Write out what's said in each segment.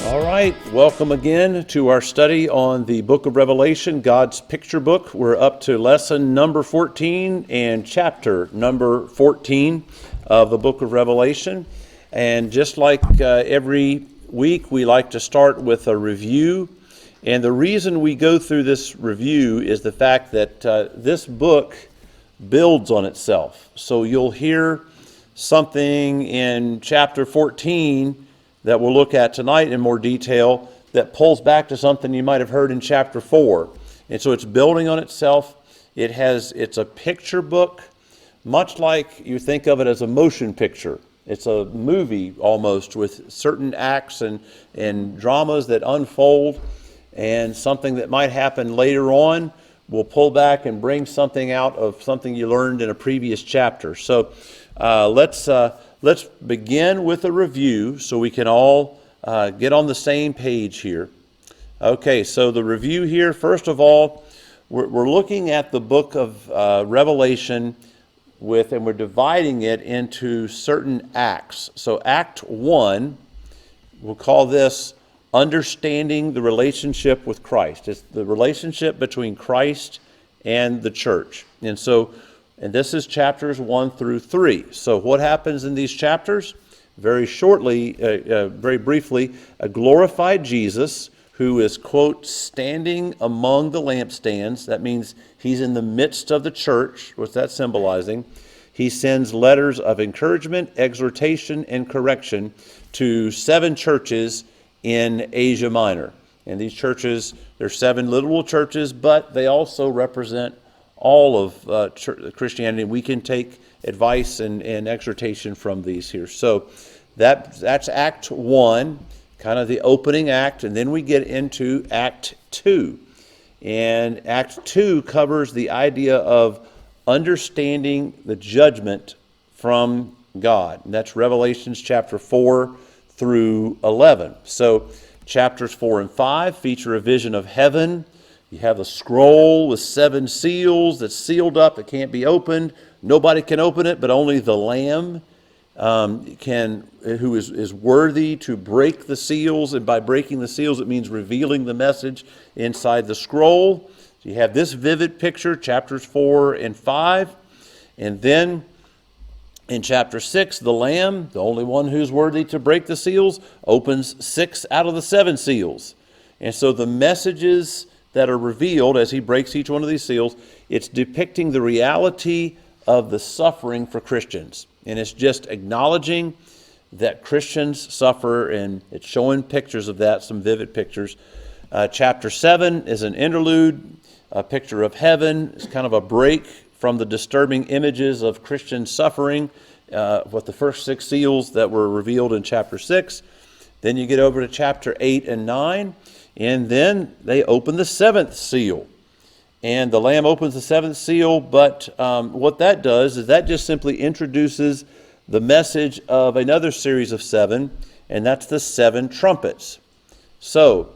All right, welcome again to our study on the book of Revelation, God's picture book. We're up to lesson number 14 and chapter number 14 of the book of Revelation. And just like every week, we like to start with a review. And the reason we go through this review is the fact that this book builds on itself. So you'll hear something in chapter 14 that we'll look at tonight in more detail that pulls back to something you might have heard in chapter 4. And so it's building on itself. It's a picture book, much like you think of it as a motion picture. It's a movie almost with certain acts and dramas that unfold, and something that might happen later on will pull back and bring something out of something you learned in a previous chapter. So let's begin with a review so we can all get on the same page here. Okay, so the review here, first of all, we're looking at the book of Revelation and we're dividing it into certain acts. So Act 1, we'll call this Understanding the Relationship with Christ. It's the relationship between Christ and the church. And this is chapters 1 through 3. So what happens in these chapters? Very shortly, very briefly, a glorified Jesus who is, quote, standing among the lampstands. That means he's in the midst of the church. What's that symbolizing? He sends letters of encouragement, exhortation, and correction to 7 churches in Asia Minor. And these churches, they're 7 literal churches, but they also represent all of Christianity. We can take advice and exhortation from these here. So that's Act 1, kind of the opening act, and then we get into Act 2. And Act 2 covers the idea of understanding the judgment from God. And that's Revelations chapter 4 through 11. So chapters 4 and 5 feature a vision of heaven. You have a scroll with 7 seals that's sealed up. It can't be opened. Nobody can open it, but only the Lamb who is worthy to break the seals. And by breaking the seals, it means revealing the message inside the scroll. So you have this vivid picture, chapters 4 and 5. And then in chapter 6, the Lamb, the only one who's worthy to break the seals, opens 6 out of the 7 seals. And so the messages that are revealed as he breaks each one of these seals, it's depicting the reality of the suffering for Christians. And it's just acknowledging that Christians suffer, and it's showing pictures of that, some vivid pictures. Chapter 7 is an interlude, a picture of heaven. It's kind of a break from the disturbing images of Christian suffering with the first 6 seals that were revealed in chapter 6. Then you get over to chapter 8 and 9. And then they open the 7th seal. And the Lamb opens the 7th seal, but what that does is that just simply introduces the message of another series of 7, and that's the 7 trumpets. So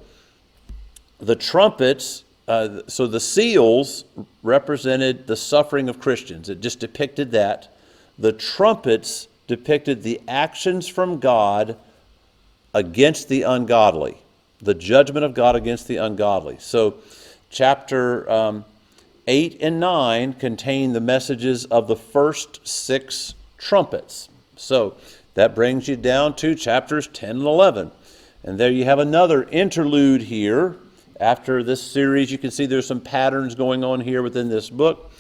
the trumpets, so the seals represented the suffering of Christians. It just depicted that. The trumpets depicted the actions from God against the ungodly. The judgment of God against the ungodly. So chapter 8 and 9 contain the messages of the first 6 trumpets. So that brings you down to chapters 10 and 11. And there you have another interlude here. After this series, you can see there's some patterns going on here within this book.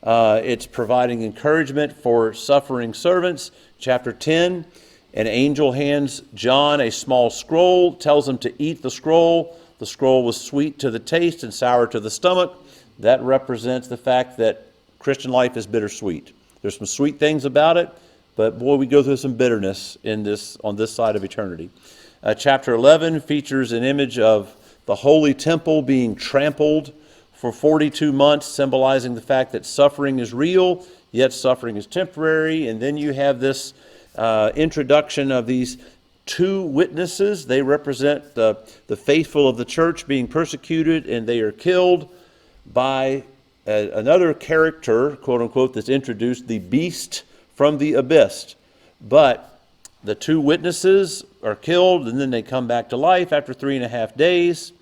It's providing encouragement for suffering servants. Chapter 10, an angel hands John a small scroll, tells him to eat the scroll. The scroll was sweet to the taste and sour to the stomach. That represents the fact that Christian life is bittersweet. There's some sweet things about it, but boy, we go through some bitterness on this side of eternity. Chapter 11 features an image of the holy temple being trampled for 42 months, symbolizing the fact that suffering is real, yet suffering is temporary. And then you have this introduction of these 2 witnesses. They represent the faithful of the church being persecuted, and they are killed by another character, quote unquote, that's introduced, the beast from the abyss. But the 2 witnesses are killed, and then they come back to life after 3.5 days.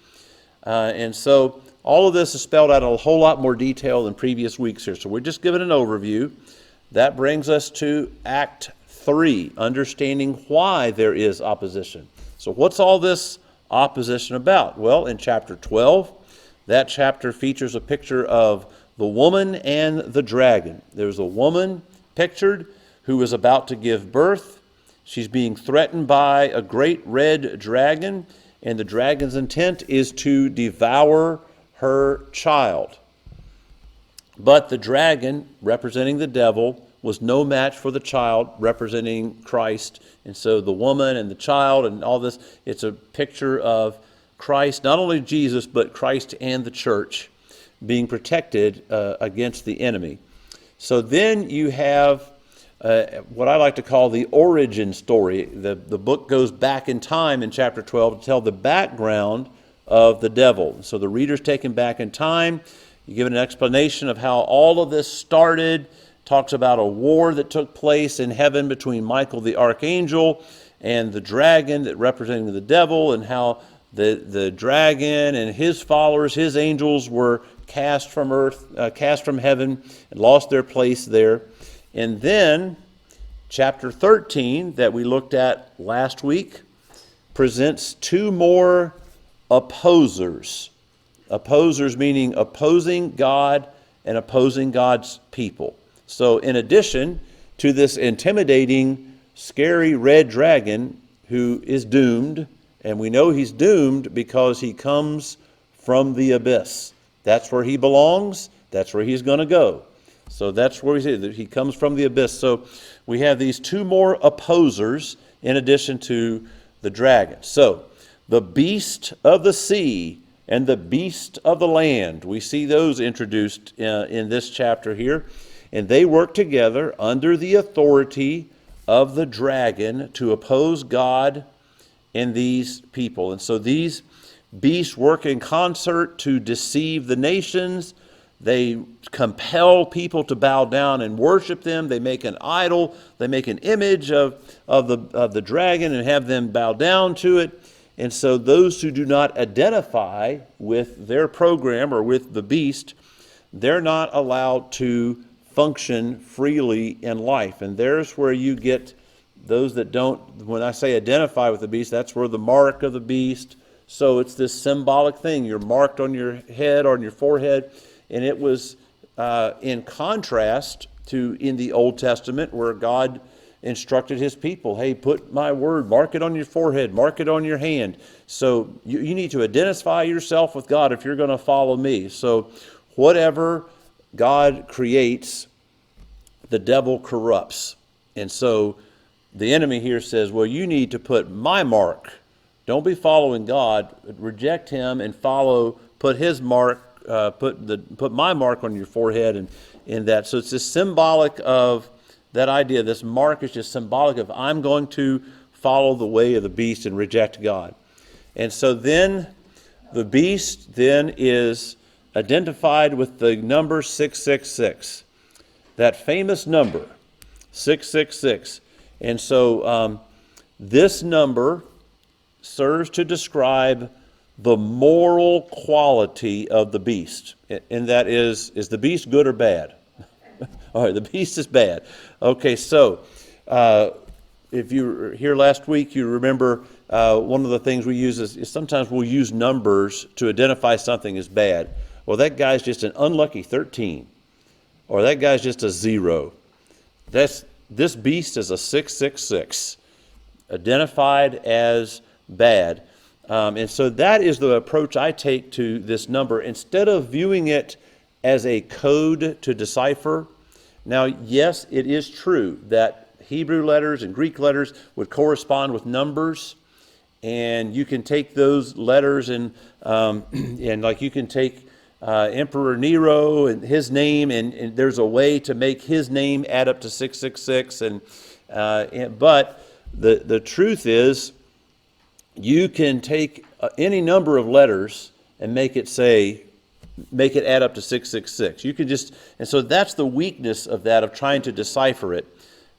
And so all of this is spelled out in a whole lot more detail than previous weeks here. So we're just giving an overview. That brings us to Act 3, understanding why there is opposition. So what's all this opposition about? Well, in chapter 12, that chapter features a picture of the woman and the dragon. There's a woman pictured who is about to give birth. She's being threatened by a great red dragon, and the dragon's intent is to devour her child. But the dragon, representing the devil, was no match for the child, representing Christ. And so the woman and the child and all this, it's a picture of Christ, not only Jesus, but Christ and the church being protected against the enemy. So then you have what I like to call the origin story. The book goes back in time in chapter 12 to tell the background of the devil. So the reader's taken back in time. You give an explanation of how all of this started. Talks about a war that took place in heaven between Michael the archangel and the dragon that representing the devil, and how the dragon and his followers, his angels, were cast from earth, cast from heaven, and lost their place there. And then chapter 13 that we looked at last week presents two more opposers. Opposers meaning opposing God and opposing God's people. So in addition to this intimidating, scary red dragon who is doomed, and we know he's doomed because he comes from the abyss. That's where he belongs. That's where he's going to go. So that's where we see that he comes from the abyss. So we have these two more opposers in addition to the dragon. So the beast of the sea and the beast of the land, we see those introduced in this chapter here. And they work together under the authority of the dragon to oppose God and these people. And so these beasts work in concert to deceive the nations. They compel people to bow down and worship them. They make an idol. They make an image of the dragon and have them bow down to it. And so those who do not identify with their program or with the beast, they're not allowed to function freely in life. And there's where you get those that don't, when I say identify with the beast, that's where the mark of the beast. So it's this symbolic thing. You're marked on your head or on your forehead. And it was in contrast to in the Old Testament where God instructed his people, hey, put my word, mark it on your forehead, mark it on your hand. So you need to identify yourself with God if you're going to follow me. So whatever God creates, the devil corrupts. And so the enemy here says, well, you need to put my mark. Don't be following God. Reject him and follow, put his mark, put my mark on your forehead and in that. So it's just symbolic of that idea. This mark is just symbolic of I'm going to follow the way of the beast and reject God. And so then the beast then is identified with the number 666, that famous number, 666. And so this number serves to describe the moral quality of the beast. And that is the beast good or bad? All right, the beast is bad. Okay, so if you were here last week, you remember one of the things we use is sometimes we'll use numbers to identify something as bad. Well, that guy's just an unlucky 13, or that guy's just a 0. This beast is a 666, identified as bad. And so that is the approach I take to this number. Instead of viewing it as a code to decipher, now, yes, it is true that Hebrew letters and Greek letters would correspond with numbers, and you can take those letters and like you can take Emperor Nero and his name, and there's a way to make his name add up to 666. But the truth is, you can take any number of letters and make it add up to 666. You can just, and so that's the weakness of that, of trying to decipher it.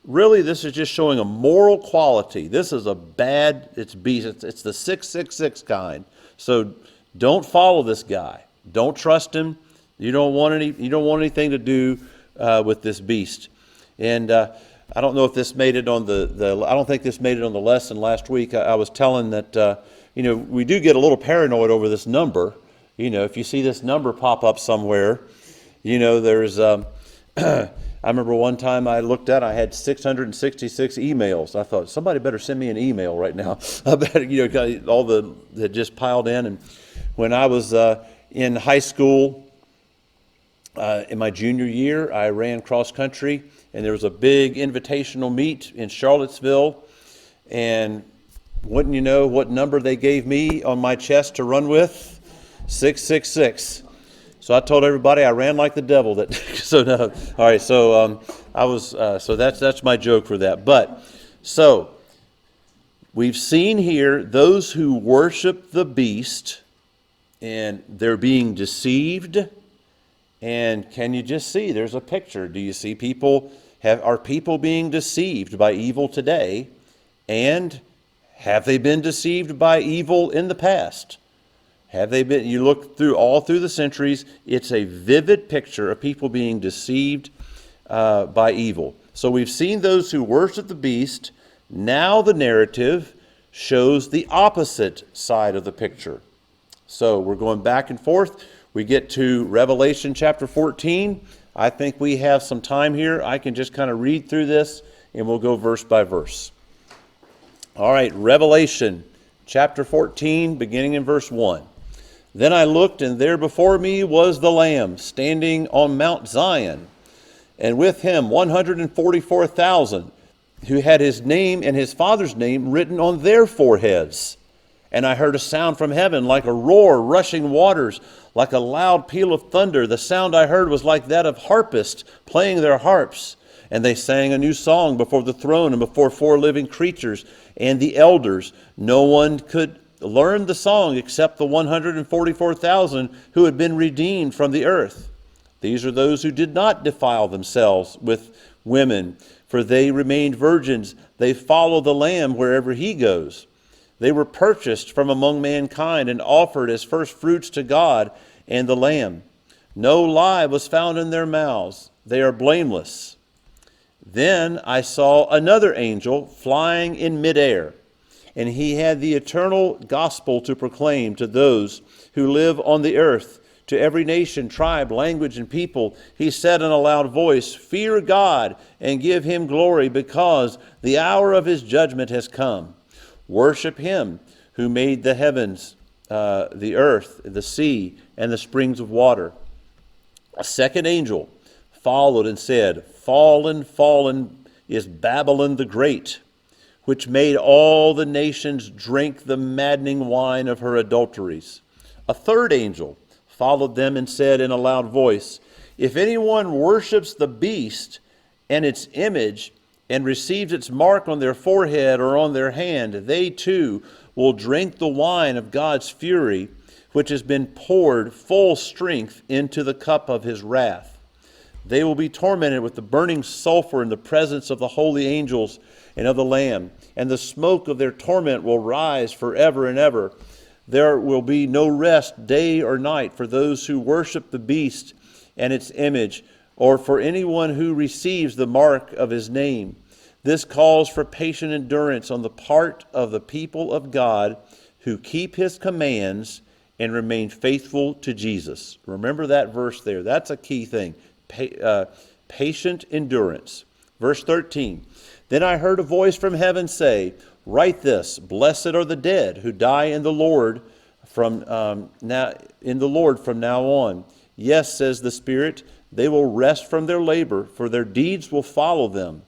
really this is just showing a moral quality. This is a bad, it's beast. It's the 666 kind. So don't follow this guy. Don't trust him. You don't want anything to do with this beast. And I don't know if this made it on I don't think this made it on the lesson last week. I was telling that we do get a little paranoid over this number. If you see this number pop up somewhere, there's I remember one time I looked at, I had 666 emails. I thought, somebody better send me an email right now. I bet, all that just piled in. And when I was in high school, in my junior year, I ran cross country, and there was a big invitational meet in Charlottesville. And wouldn't you know what number they gave me on my chest to run with? 666. So I told everybody I ran like the devil. So no. All right. So I was. So that's my joke for that. But so we've seen here those who worship the beast, and they're being deceived. And can you just see? There's a picture. Do you see people? Are people being deceived by evil today? And have they been deceived by evil in the past? Have they been? You look all through the centuries, it's a vivid picture of people being deceived by evil. So we've seen those who worship the beast. Now the narrative shows the opposite side of the picture. So we're going back and forth. We get to Revelation chapter 14. I think we have some time here. I can just kind of read through this, and we'll go verse by verse. All right, Revelation chapter 14, beginning in verse 1. Then I looked, and there before me was the Lamb, standing on Mount Zion, and with him 144,000, who had his name and his Father's name written on their foreheads. And I heard a sound from heaven like a roar, rushing waters, like a loud peal of thunder. The sound I heard was like that of harpists playing their harps. And they sang a new song before the throne and before 4 living creatures and the elders. No one could learn the song except the 144,000 who had been redeemed from the earth. These are those who did not defile themselves with women, for they remained virgins. They follow the Lamb wherever he goes. They were purchased from among mankind and offered as first fruits to God and the Lamb. No lie was found in their mouths. They are blameless. Then I saw another angel flying in midair, and he had the eternal gospel to proclaim to those who live on the earth, to every nation, tribe, language, and people. He said in a loud voice, "Fear God and give him glory, because the hour of his judgment has come. Worship him who made the heavens, the earth, the sea, and the springs of water." A second angel followed and said, "Fallen, fallen is Babylon the Great, which made all the nations drink the maddening wine of her adulteries." A third angel followed them and said in a loud voice, "If anyone worships the beast and its image and receives its mark on their forehead or on their hand, they too will drink the wine of God's fury, which has been poured full strength into the cup of his wrath. They will be tormented with the burning sulfur in the presence of the holy angels and of the Lamb, and the smoke of their torment will rise forever and ever. There will be no rest day or night for those who worship the beast and its image, or for anyone who receives the mark of his name. This calls for patient endurance on the part of the people of God who keep his commands and remain faithful to Jesus." Remember that verse there. That's a key thing. Patient endurance. Verse 13. Then I heard a voice from heaven say, "Write this: Blessed are the dead who die in the Lord from now on. Yes, says the Spirit, they will rest from their labor, for their deeds will follow them."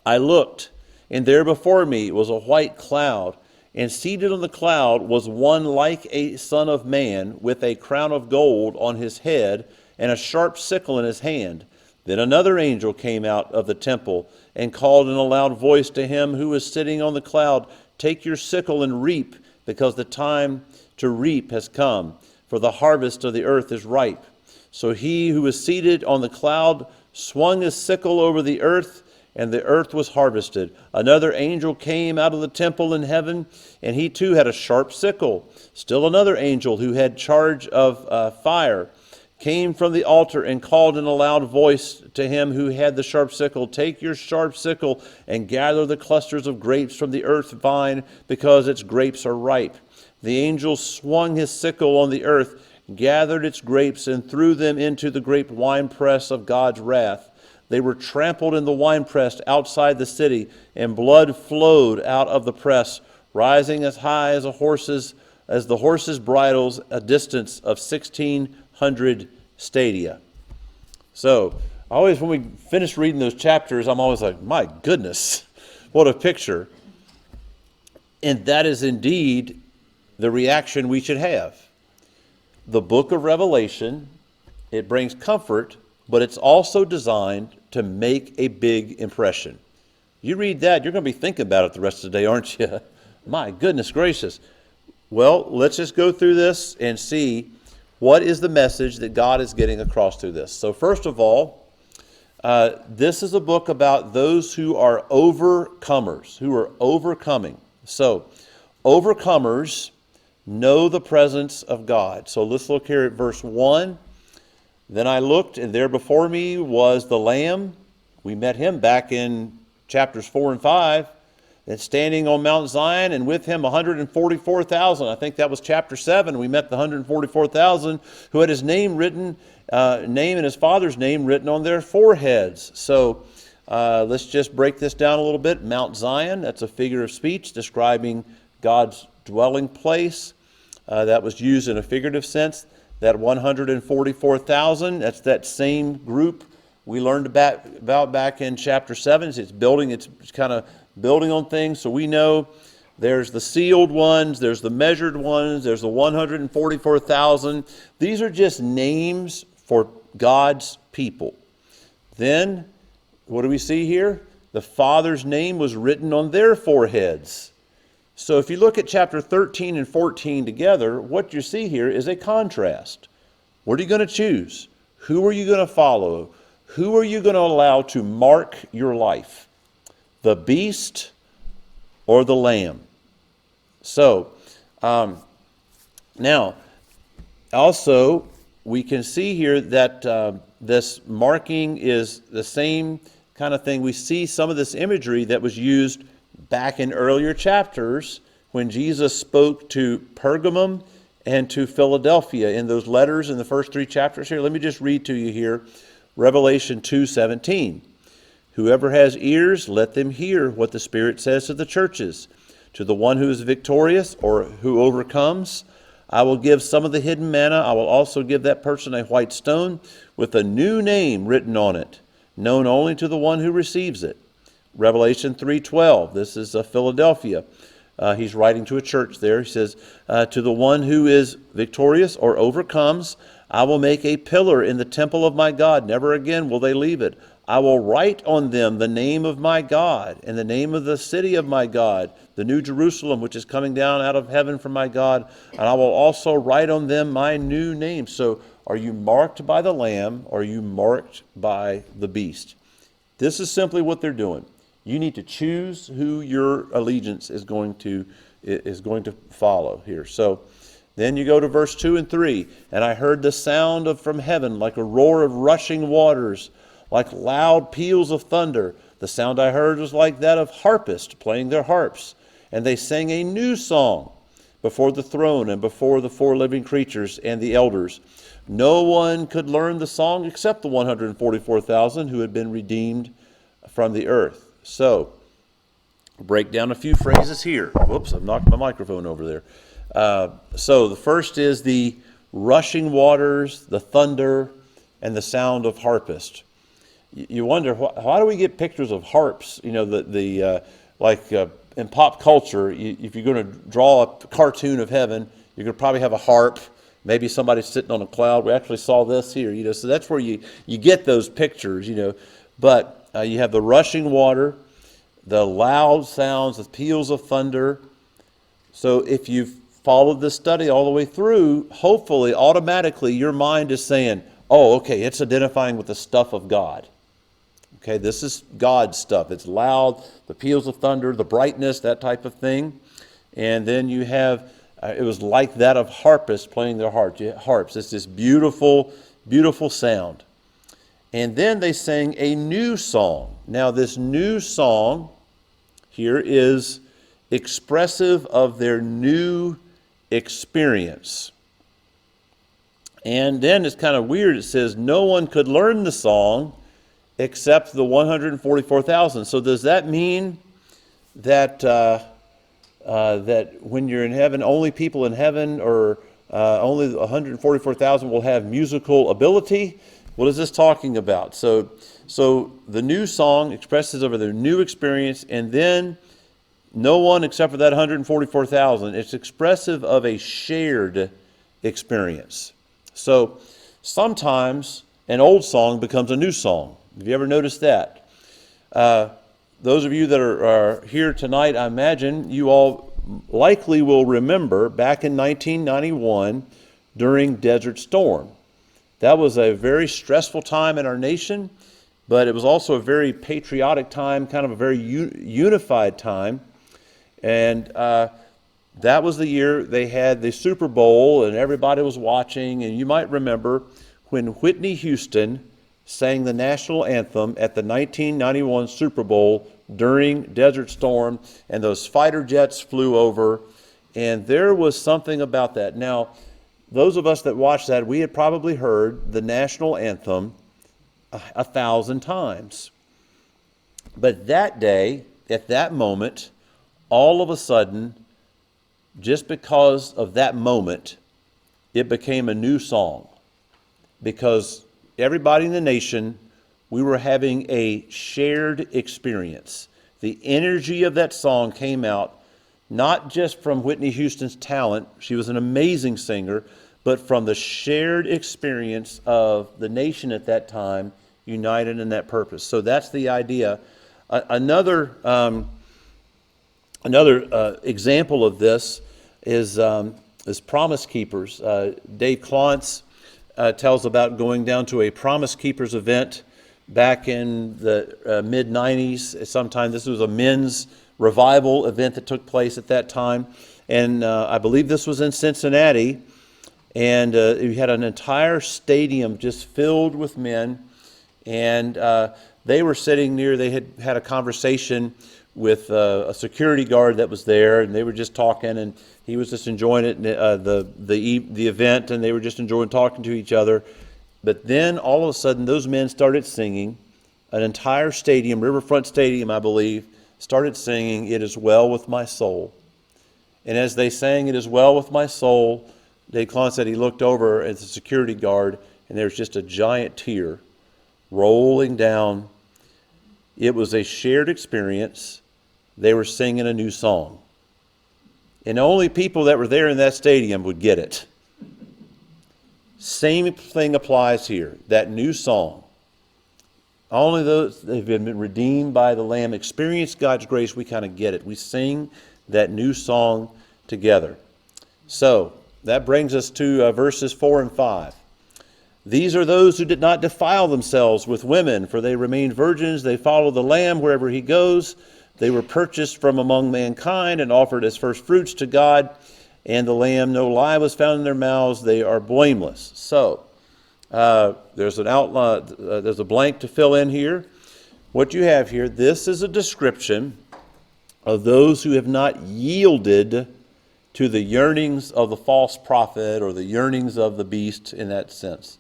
I looked, and there before me was a white cloud, and seated on the cloud was one like a son of man, with a crown of gold on his head and a sharp sickle in his hand. Then another angel came out of the temple and called in a loud voice to him who was sitting on the cloud, "Take your sickle and reap, because the time to reap has come, for the harvest of the earth is ripe." So he who was seated on the cloud swung his sickle over the earth, and the earth was harvested. Another angel came out of the temple in heaven, and he too had a sharp sickle. Still another angel who had charge of fire came from the altar and called in a loud voice to him who had the sharp sickle, "Take your sharp sickle and gather the clusters of grapes from the earth vine, because its grapes are ripe." The angel swung his sickle on the earth, gathered its grapes, and threw them into the great winepress of God's wrath. They were trampled in the winepress outside the city, and blood flowed out of the press, rising as high as the horses' bridles, a distance of 1,600 stadia. So, always when we finish reading those chapters, I'm always like, my goodness, what a picture. And that is indeed the reaction we should have. The book of Revelation, it brings comfort, but it's also designed to make a big impression. You read that, you're going to be thinking about it the rest of the day, aren't you? My goodness gracious. Well, let's just go through this and see what is the message that God is getting across through this. So first of all, this is a book about those who are overcomers, who are overcoming. So, overcomers know the presence of God. So let's look here at verse 1. Then I looked, and there before me was the Lamb. We met him back in chapters 4 and 5. And standing on Mount Zion, and with him 144,000. I think that was chapter 7. We met the 144,000 who had his name written, name and his father's name written on their foreheads. So let's just break this down a little bit. Mount Zion, that's a figure of speech describing God's dwelling place. That was used in a figurative sense. That 144,000, that's that same group we learned about back in chapter 7. It's kind of building on things. So we know there's the sealed ones, there's the measured ones, there's the 144,000. These are just names for God's people. Then, what do we see here? The Father's name was written on their foreheads. So if you look at chapter 13 and 14 together, what you see here is a contrast. What are you going to choose? Who are you going to follow? Who are you going to allow to mark your life? The beast or the lamb? So, now, also, we can see here that this marking is the same kind of thing. We see some of this imagery that was used back in earlier chapters when Jesus spoke to Pergamum and to Philadelphia in those letters in the first 3 chapters here. Let me just read to you here, Revelation 2:17. Whoever has ears, let them hear what the Spirit says to the churches. To the one who is victorious or who overcomes, I will give some of the hidden manna. I will also give that person a white stone with a new name written on it, known only to the one who receives it. Revelation 3:12. This is Philadelphia. He's writing to a church there. He says, to the one who is victorious or overcomes, I will make a pillar in the temple of my God. Never again will they leave it. I will write on them the name of my God and the name of the city of my God, the new Jerusalem, which is coming down out of heaven from my God. And I will also write on them my new name. So are you marked by the Lamb or are you marked by the beast? This is simply what they're doing. You need to choose who your allegiance is going to follow here. So then you go to verse 2 and 3. And I heard the sound from heaven like a roar of rushing waters, like loud peals of thunder. The sound I heard was like that of harpists playing their harps. And they sang a new song before the throne and before the 4 living creatures and the elders. No one could learn the song except the 144,000 who had been redeemed from the earth. So, break down a few phrases here. Whoops, I've knocked my microphone over there. So the first is the rushing waters, the thunder, and the sound of harpists. You wonder, how do we get pictures of harps? You know, in pop culture, if you're going to draw a cartoon of heaven, you're going to probably have a harp, maybe somebody sitting on a cloud. We actually saw this here, you know, so that's where you get those pictures, you know. But you have the rushing water, the loud sounds, the peals of thunder. So if you've followed this study all the way through, hopefully, automatically, your mind is saying, oh, okay, it's identifying with the stuff of God. Okay, this is God's stuff. It's loud, the peals of thunder, the brightness, that type of thing. And then you have, it was like that of harpists playing their harps. It's this beautiful, beautiful sound. And then they sang a new song. Now this new song here is expressive of their new experience. And then it's kind of weird. It says no one could learn the song except the 144,000. So does that mean that that when you're in heaven, only people in heaven, or only 144,000 will have musical ability? What is this talking about? So the new song expresses over their new experience, and then no one except for that 144,000. It's expressive of a shared experience. So sometimes an old song becomes a new song. Have you ever noticed that? Those of you that are here tonight, I imagine you all likely will remember back in 1991 during Desert Storm. That was a very stressful time in our nation, but it was also a very patriotic time, kind of a very unified time. And that was the year they had the Super Bowl and everybody was watching. And you might remember when Whitney Houston sang the national anthem at the 1991 Super Bowl during Desert Storm, and those fighter jets flew over, and there was something about that. Now, those of us that watched that, we had probably heard the national anthem 1,000 times. But that day, at that moment, all of a sudden, just because of that moment, it became a new song. Because everybody in the nation, we were having a shared experience. The energy of that song came out not just from Whitney Houston's talent, she was an amazing singer, but from the shared experience of the nation at that time, united in that purpose. So that's the idea. Another example of this is Promise Keepers. Dave Klontz tells about going down to a Promise Keepers event back in the mid-90s. Sometime this was a men's revival event that took place at that time. And I believe this was in Cincinnati. And you had an entire stadium just filled with men. And they were sitting near, they had a conversation with a security guard that was there, and they were just talking, and he was just enjoying it, the event, and they were just enjoying talking to each other. But then all of a sudden, those men started singing. An entire stadium, Riverfront Stadium, I believe, started singing, "It is well with my soul." And as they sang, "It is well with my soul," Dave Klontz said he looked over at the security guard, and there was just a giant tear rolling down. It was a shared experience. They were singing a new song. And only people that were there in that stadium would get it. Same thing applies here. That new song. Only those that have been redeemed by the Lamb experience God's grace, we kind of get it. We sing that new song together. So that brings us to verses 4 and 5. These are those who did not defile themselves with women, for they remained virgins. They follow the Lamb wherever he goes. They were purchased from among mankind and offered as first fruits to God. And the Lamb, no lie was found in their mouths. They are blameless. So there's an outline. There's a blank to fill in here. What you have here, this is a description of those who have not yielded to the yearnings of the false prophet or the yearnings of the beast in that sense.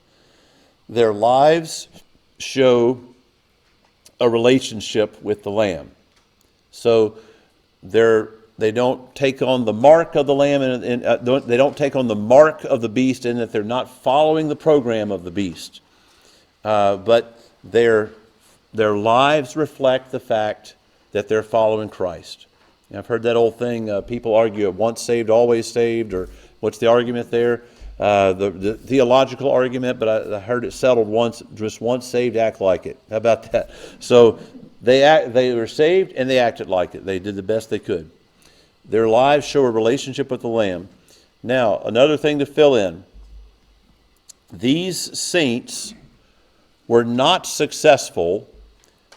Their lives show a relationship with the Lamb. So they don't take on the mark of the Lamb, and they don't take on the mark of the beast in that they're not following the program of the beast. But their lives reflect the fact that they're following Christ. And I've heard that old thing, people argue, once saved, always saved, or what's the argument there? The theological argument, but I heard it settled once, just once saved, act like it. How about that? So they were saved and they acted like it. They did the best they could. Their lives show a relationship with the Lamb. Now, another thing to fill in. These saints were not successful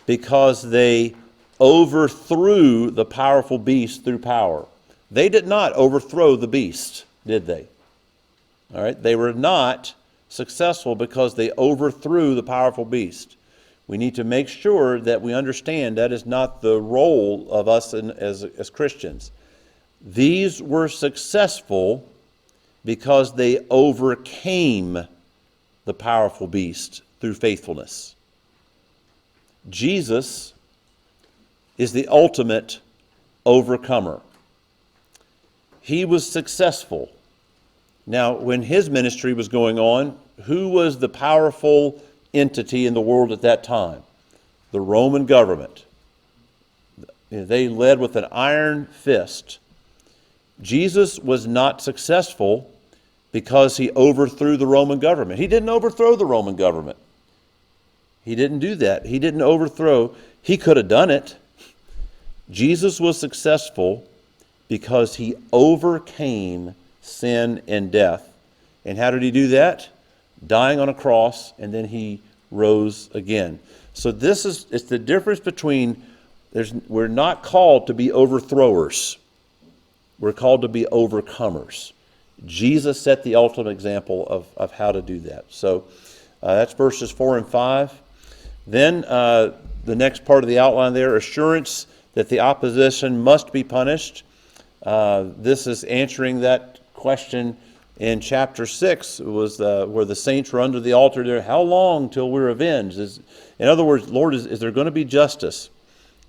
because they overthrew the powerful beast through power. They did not overthrow the beast, did they? All right, they were not successful because they overthrew the powerful beast. We need to make sure that we understand that is not the role of us as Christians. These were successful because they overcame the powerful beast through faithfulness. Jesus is the ultimate overcomer. He was successful. Now, when his ministry was going on, who was the powerful entity in the world at that time? The Roman government. They led with an iron fist. Jesus was not successful because he overthrew the Roman government. He didn't overthrow the Roman government. He didn't do that. He didn't overthrow. He could have done it. Jesus was successful because he overcame sin and death. And how did he do that? Dying on a cross, and then he rose again. So it's the difference between, we're not called to be overthrowers. We're called to be overcomers. Jesus set the ultimate example of how to do that. So that's verses 4 and 5. Then the next part of the outline there, assurance that the opposition must be punished. This is answering that question in chapter 6. It was where the saints were under the altar there. How long till we're avenged? In other words, Lord, is there going to be justice?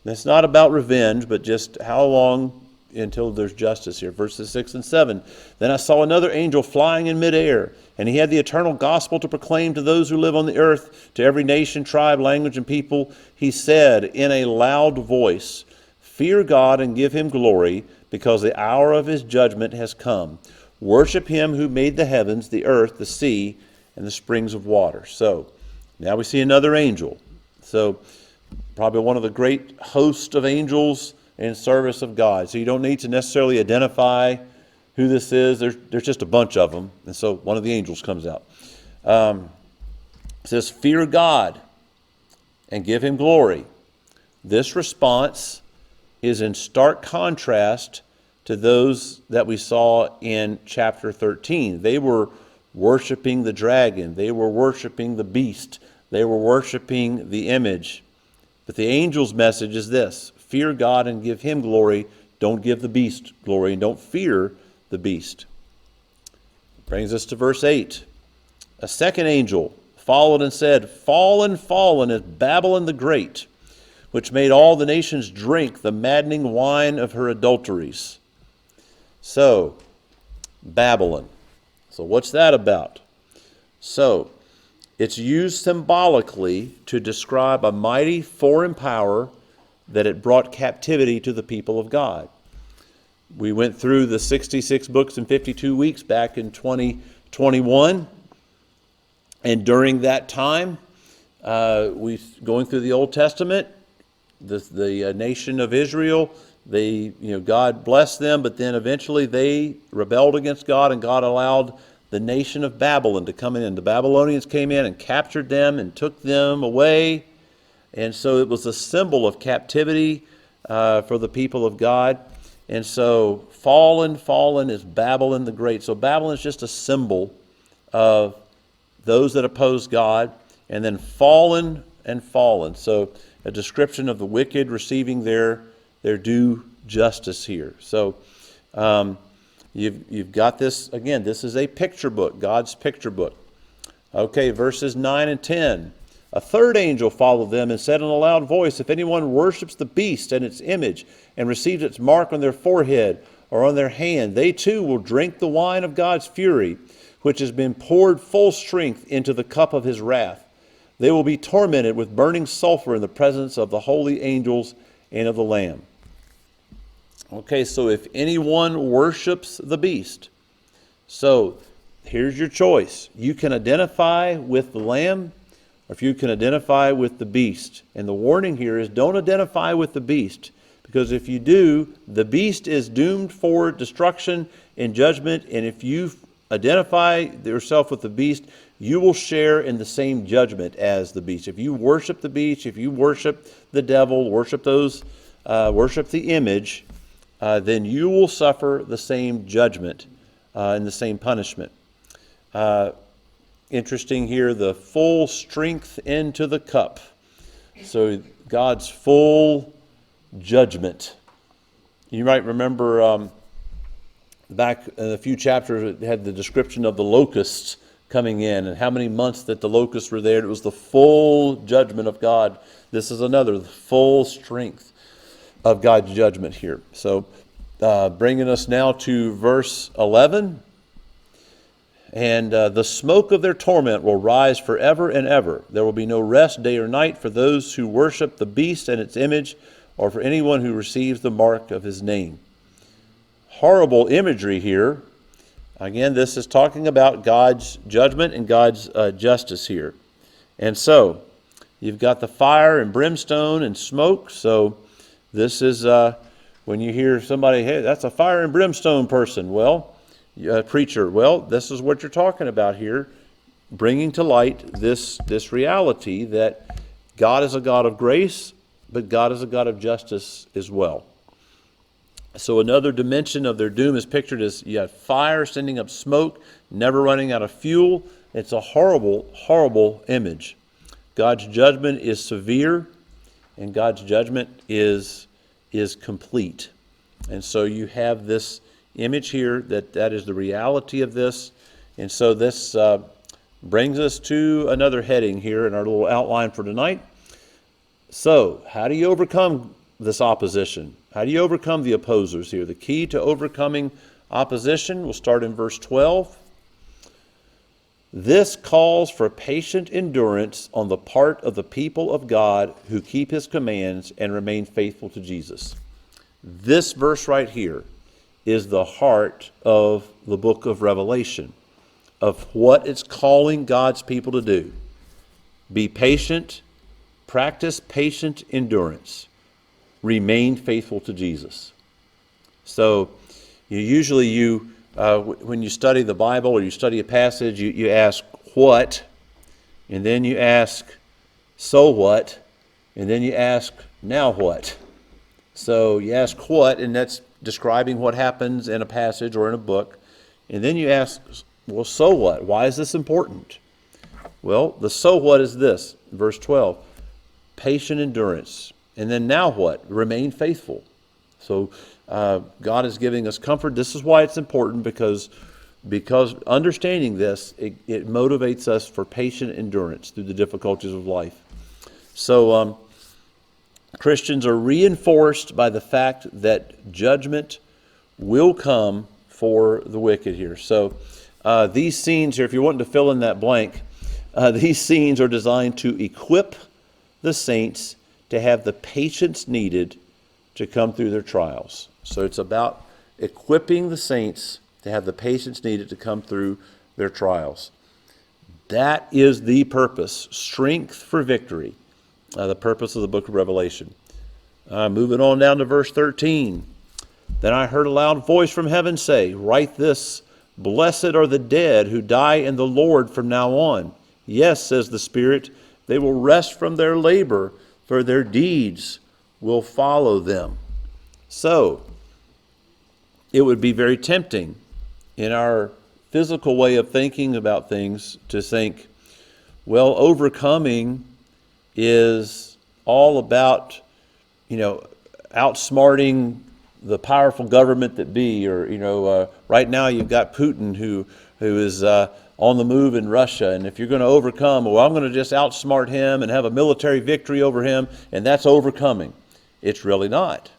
And it's not about revenge, but just how long until there's justice here. Verses 6 and 7. Then I saw another angel flying in midair, and he had the eternal gospel to proclaim to those who live on the earth, to every nation, tribe, language, and people. He said in a loud voice, "Fear God and give him glory, because the hour of his judgment has come. Worship him who made the heavens, the earth, the sea, and the springs of water." So now we see another angel. So probably one of the great host of angels in service of God. So you don't need to necessarily identify who this is. There's just a bunch of them. And so one of the angels comes out. It says, "Fear God and give him glory." This response is in stark contrast to those that we saw in chapter 13. They were worshiping the dragon. They were worshiping the beast. They were worshiping the image. But the angel's message is this: fear God and give him glory. Don't give the beast glory, and don't fear the beast. Brings us to verse 8. A second angel followed and said, "Fallen, fallen is Babylon the Great, which made all the nations drink the maddening wine of her adulteries." So, Babylon. So what's that about? So, it's used symbolically to describe a mighty foreign power that had brought captivity to the people of God. We went through the 66 books in 52 weeks back in 2021. And during that time, going through the Old Testament, the nation of Israel, God blessed them, but then eventually they rebelled against God, and God allowed the nation of Babylon to come in. The Babylonians came in and captured them and took them away. And so it was a symbol of captivity for the people of God. And so fallen, fallen is Babylon the Great. So Babylon is just a symbol of those that oppose God, and then fallen and fallen. So a description of the wicked receiving their due justice here. So you've got this, again, this is a picture book, God's picture book. Okay, verses 9 and 10. A third angel followed them and said in a loud voice, "If anyone worships the beast and its image and receives its mark on their forehead or on their hand, they too will drink the wine of God's fury, which has been poured full strength into the cup of his wrath. They will be tormented with burning sulfur in the presence of the holy angels and of the Lamb." Okay, so if anyone worships the beast, so here's your choice. You can identify with the Lamb, or if you can identify with the beast. And the warning here is don't identify with the beast, because if you do, the beast is doomed for destruction and judgment. And if you identify yourself with the beast, you will share in the same judgment as the beast. If you worship the beast, if you worship the devil, worship the image, then you will suffer the same judgment and the same punishment. Interesting here, the full strength into the cup. So God's full judgment. You might remember back in a few chapters, it had the description of the locusts coming in and how many months that the locusts were there. It was the full judgment of God. This is another, the full strength of God's judgment here. So bringing us now to verse 11. And the smoke of their torment will rise forever and ever. There will be no rest day or night for those who worship the beast and its image, or for anyone who receives the mark of his name. Horrible imagery here. Again, this is talking about God's judgment and God's justice here. And so, you've got the fire and brimstone and smoke. So, this is when you hear somebody, hey, that's a fire and brimstone person. Well, preacher, well, this is what you're talking about here, bringing to light this reality that God is a God of grace, but God is a God of justice as well. So another dimension of their doom is pictured as you have fire sending up smoke, never running out of fuel. It's a horrible, horrible image. God's judgment is severe, and God's judgment is complete. And so you have this image here that is the reality of this. And so this brings us to another heading here in our little outline for tonight. So, how do you overcome this opposition? How do you overcome the opposers here? The key to overcoming opposition, we'll start in verse 12. This calls for patient endurance on the part of the people of God who keep his commands and remain faithful to Jesus. This verse right here is the heart of the book of Revelation, of what it's calling God's people to do. Be patient, practice patient endurance, remain faithful to Jesus. So when you study the Bible or you study a passage, you ask what, and then you ask so what, and then you ask now what. So you ask what, and that's describing what happens in a passage or in a book. And then you ask, well, so what? Why is this important? Well, the so what is this, verse 12. Patient endurance. And then now what? Remain faithful. So God is giving us comfort. This is why it's important, because understanding this, it motivates us for patient endurance through the difficulties of life. So Christians are reinforced by the fact that judgment will come for the wicked here. So these scenes here, if you're wanting to fill in that blank, these scenes are designed to equip the saints to have the patience needed to come through their trials. So it's about equipping the saints to have the patience needed to come through their trials. That is the purpose, strength for victory, the purpose of the book of Revelation. Moving on down to verse 13. Then I heard a loud voice from heaven say, write this, blessed are the dead who die in the Lord from now on. Yes, says the Spirit, they will rest from their labor, for their deeds will follow them. So, it would be very tempting in our physical way of thinking about things to think, well, overcoming is all about, outsmarting the powerful government that be, or, right now you've got Putin who is on the move in Russia, and if you're going to overcome, well, I'm going to just outsmart him and have a military victory over him, and that's overcoming. It's really not.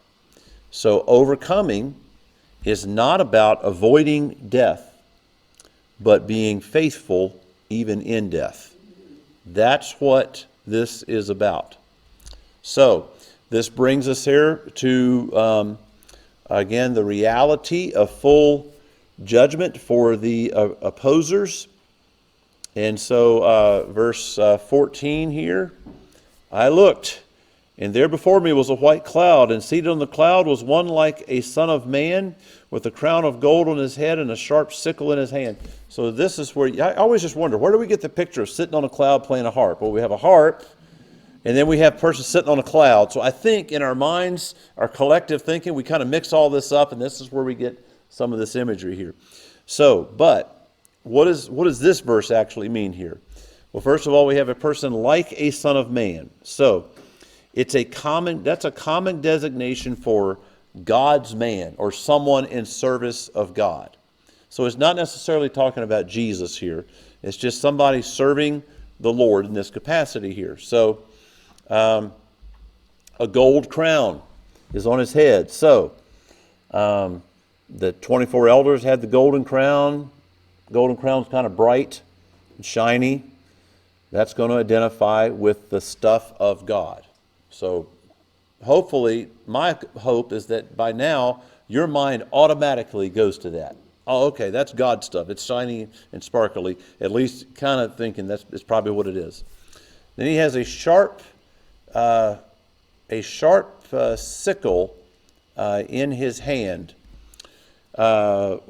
So overcoming is not about avoiding death, but being faithful even in death. That's what this is about. So this brings us here to, again, the reality of full judgment for the opposers. And so verse 14 here, I looked, And there before me was a white cloud, and seated on the cloud was one like a son of man, with a crown of gold on his head and a sharp sickle in his hand. So this is where, I always just wonder, where do we get the picture of sitting on a cloud playing a harp? Well, we have a harp, and then we have a person sitting on a cloud. So I think in our minds, our collective thinking, we kind of mix all this up, and this is where we get some of this imagery here. So, but what does this verse actually mean here? Well, first of all, we have a person like a son of man. So that's a common designation for God's man, or someone in service of God. So it's not necessarily talking about Jesus here. It's just somebody serving the Lord in this capacity here. So a gold crown is on his head. So the 24 elders had the golden crown. Golden crown's kind of bright and shiny. That's going to identify with the stuff of God. So hopefully, my hope is that by now, your mind automatically goes to that. Oh, okay, that's God stuff. It's shiny and sparkly. At least kind of thinking that's probably what it is. Then he has a sharp sickle in his hand. So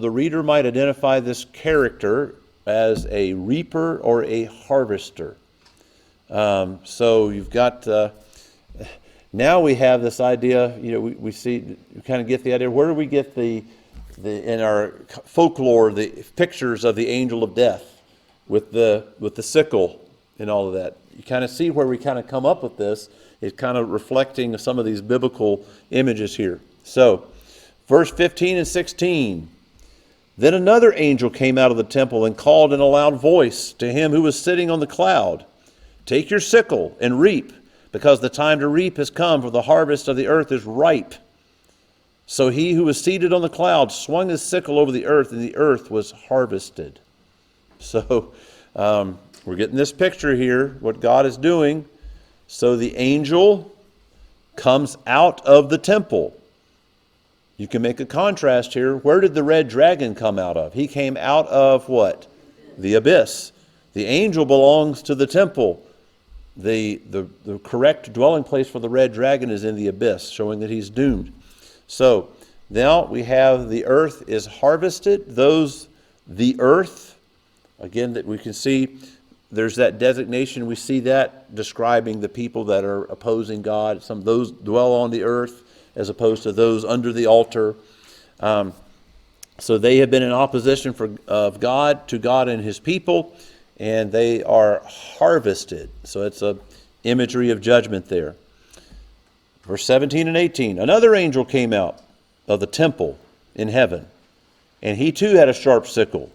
the reader might identify this character as a reaper or a harvester. So you've got, now we have this idea, we see, we kind of get the idea, where do we get the in our folklore, the pictures of the angel of death with the sickle and all of that. You kind of see where we kind of come up with this. It's kind of reflecting some of these biblical images here. So, verse 15 and 16. Then another angel came out of the temple and called in a loud voice to him who was sitting on the cloud, "Take your sickle and reap, because the time to reap has come, for the harvest of the earth is ripe." So he who was seated on the cloud swung his sickle over the earth, and the earth was harvested. So we're getting this picture here, what God is doing. So the angel comes out of the temple. You can make a contrast here. Where did the red dragon come out of? He came out of what? The abyss. The angel belongs to the temple. The correct dwelling place for the red dragon is in the abyss, showing that he's doomed. So now we have the earth is harvested. The earth, again, that we can see, there's that designation. We see that describing the people that are opposing God. Some of those dwell on the earth as opposed to those under the altar. So they have been in opposition of God to God and his people, and they are harvested. So it's a imagery of judgment there. Verse 17 and 18. Another angel came out of the temple in heaven, and he too had a sharp sickle.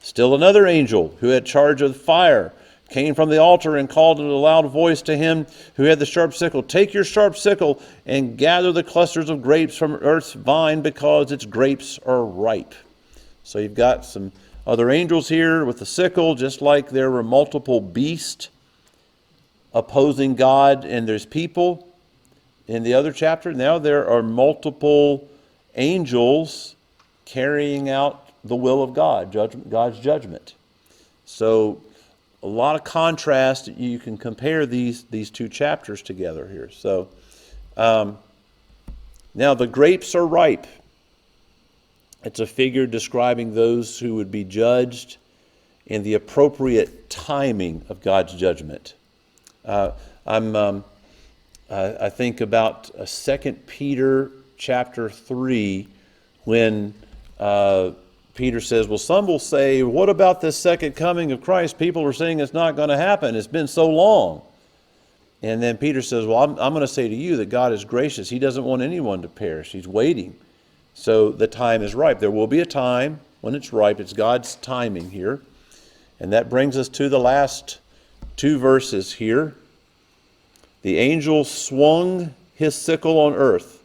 Still another angel who had charge of fire came from the altar and called in a loud voice to him who had the sharp sickle, "Take your sharp sickle and gather the clusters of grapes from earth's vine, because its grapes are ripe." So you've got some other angels here with the sickle, just like there were multiple beasts opposing God and there's people in the other chapter. Now there are multiple angels carrying out the will of God, God's judgment. So a lot of contrast. You can compare these two chapters together here. So now the grapes are ripe. It's a figure describing those who would be judged in the appropriate timing of God's judgment. I think about 2 Peter chapter 3 when Peter says, well, some will say, what about this second coming of Christ? People are saying it's not going to happen. It's been so long. And then Peter says, well, I'm going to say to you that God is gracious. He doesn't want anyone to perish. He's waiting. So the time is ripe. There will be a time when it's ripe. It's God's timing here. And that brings us to the last two verses here. The angel swung his sickle on earth,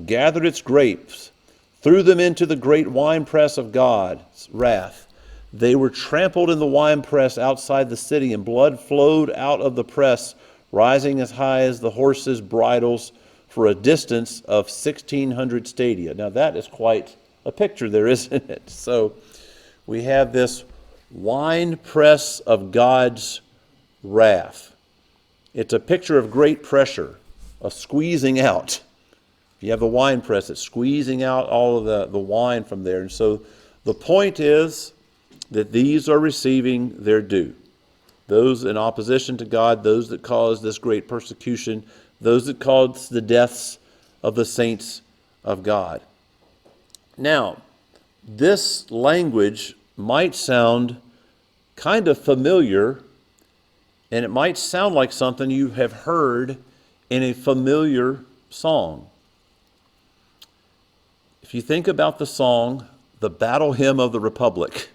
gathered its grapes, threw them into the great winepress of God's wrath. They were trampled in the winepress outside the city, and blood flowed out of the press, rising as high as the horses' bridles for a distance of 1,600 stadia. Now that is quite a picture there, isn't it? So we have this winepress of God's wrath. It's a picture of great pressure, of squeezing out. You have the wine press, it's squeezing out all of the wine from there. And so the point is that these are receiving their due. Those in opposition to God, those that caused this great persecution, those that caused the deaths of the saints of God. Now, this language might sound kind of familiar, and it might sound like something you have heard in a familiar song. If you think about the song, The Battle Hymn of the Republic,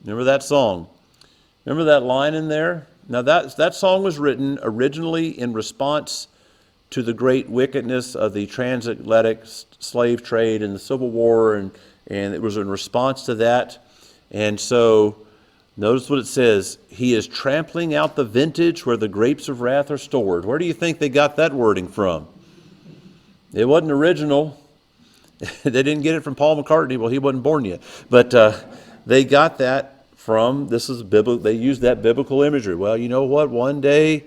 remember that song? Remember that line in there? Now that song was written originally in response to the great wickedness of the transatlantic slave trade and the Civil War, and it was in response to that. And so notice what it says, he is trampling out the vintage where the grapes of wrath are stored. Where do you think they got that wording from? It wasn't original. They didn't get it from Paul McCartney. Well, he wasn't born yet. But they got that from, this is biblical, they used that biblical imagery. Well, you know what? One day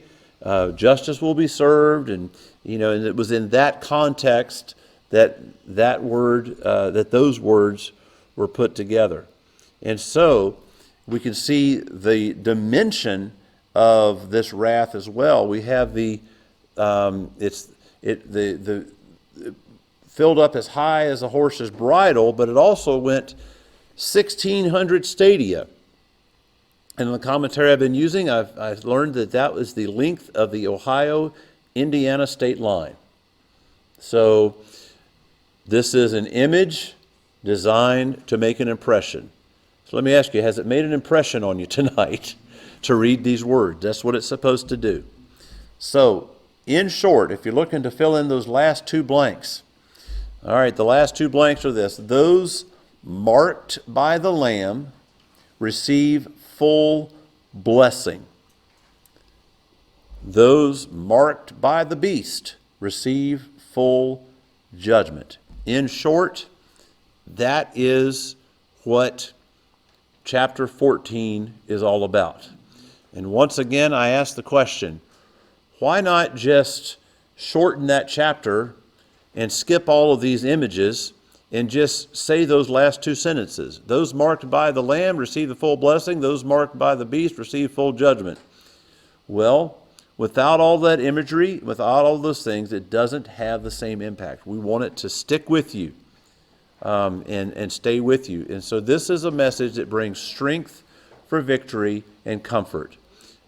justice will be served. And, you know, and it was in that context that those words were put together. And so we can see the dimension of this wrath as well. We have the filled up as high as a horse's bridle, but it also went 1,600 stadia. And in the commentary I've been using, I've learned that was the length of the Ohio-Indiana state line. So this is an image designed to make an impression. So let me ask you, has it made an impression on you tonight to read these words? That's what it's supposed to do. So, in short, if you're looking to fill in those last two blanks, all right, the last two blanks are this. Those marked by the Lamb receive full blessing. Those marked by the beast receive full judgment. In short, that is what chapter 14 is all about. And once again, I ask the question, why not just shorten that chapter and skip all of these images and just say those last two sentences? Those marked by the Lamb receive the full blessing. Those marked by the beast receive full judgment. Well, without all that imagery, without all those things, it doesn't have the same impact. We want it to stick with you and stay with you. And so this is a message that brings strength for victory and comfort.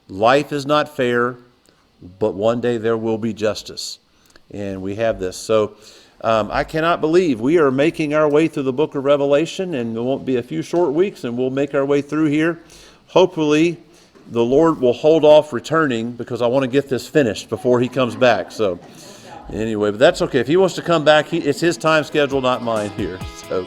Life is not fair, but one day there will be justice. And we have this. So I cannot believe we are making our way through the book of Revelation, and there won't be a few short weeks, and we'll make our way through here. Hopefully, the Lord will hold off returning because I want to get this finished before he comes back. So anyway, but that's okay. If he wants to come back, it's his time schedule, not mine here. So